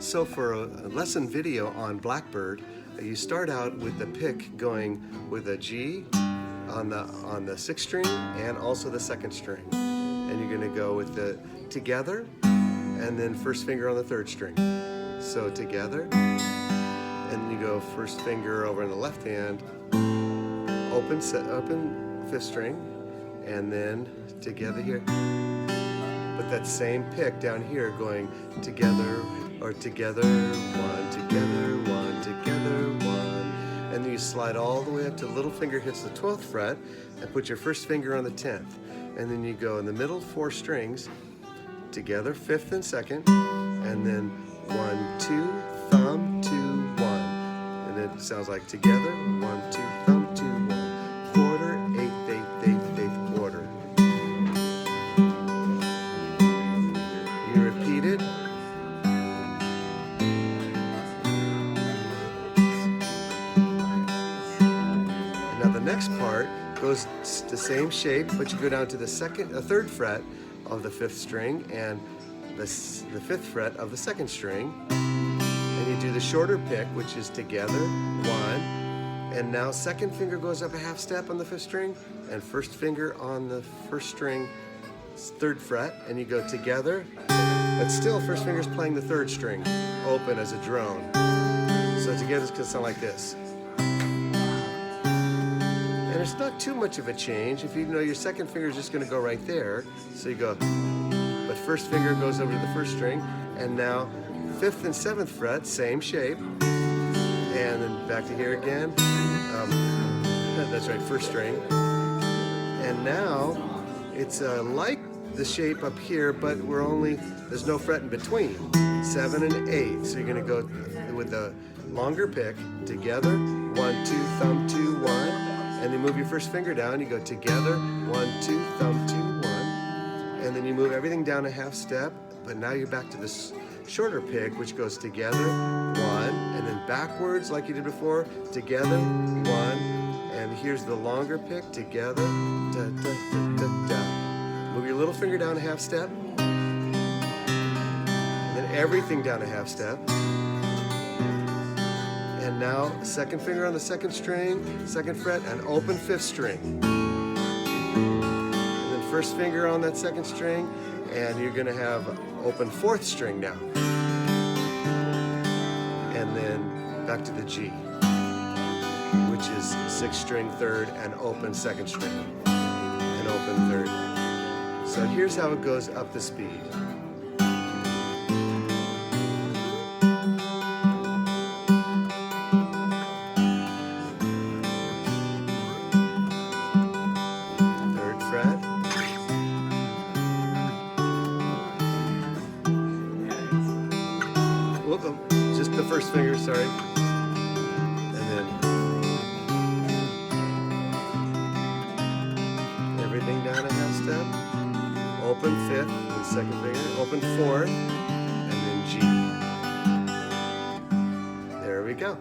So for a lesson video on Blackbird, you start out with the pick going with a G on the sixth string and also the second string. And you're going to go with the together and then first finger on the third string. So together, and you go first finger over in the left hand, open fifth string, and then together here. But that same pick down here going together or together, one, together, one, together, one. And then you slide all the way up to the little finger hits the 12th fret and put your first finger on the 10th. And then you go in the middle 4 strings, together, 5th and 2nd, and then 1, 2, thumb, 2, 1. And it sounds like together, 1, 2, thumb, 2, 1. Quarter, 8th, 8th, 8th, 8th, quarter. You repeat it. Now the next part goes the same shape, but you go down to the third fret of the 5th string and the 5th fret of the 2nd string, and you do the shorter pick, which is together, 1, and now second finger goes up a half step on the 5th string, and first finger on the 1st string, 3rd fret, and you go together, but still first finger's playing the 3rd string, open as a drone. So together it's going to sound like this. And it's not too much of a change. If you know your second finger is just going to go right there, so you go, but first finger goes over to the 1st string, and now 5th and 7th fret, same shape, and then back to here again. That's right, 1st string. And now it's like the shape up here, but there's no fret in between. 7 and 8. So you're going to go with the longer pick, together, 1, 2, thumb, 2, 1. And then move your first finger down, you go together, 1, 2, thumb, 2, 1. And then you move everything down a half step, but now you're back to this shorter pick, which goes together, 1, and then backwards like you did before, together, 1, and here's the longer pick, together, da, da, da, da, da. Move your little finger down a half step, and then everything down a half step. And now, second finger on the 2nd string, 2nd fret, and open 5th string. And then first finger on that 2nd string, and you're going to have open 4th string now. And then back to the G, which is 6th string, 3rd, and open 2nd string, and open 3rd. So here's how it goes up the speed. Just the first finger, sorry. And then everything down a half step. Open 5th and 2nd finger. Open 4th and then G. There we go.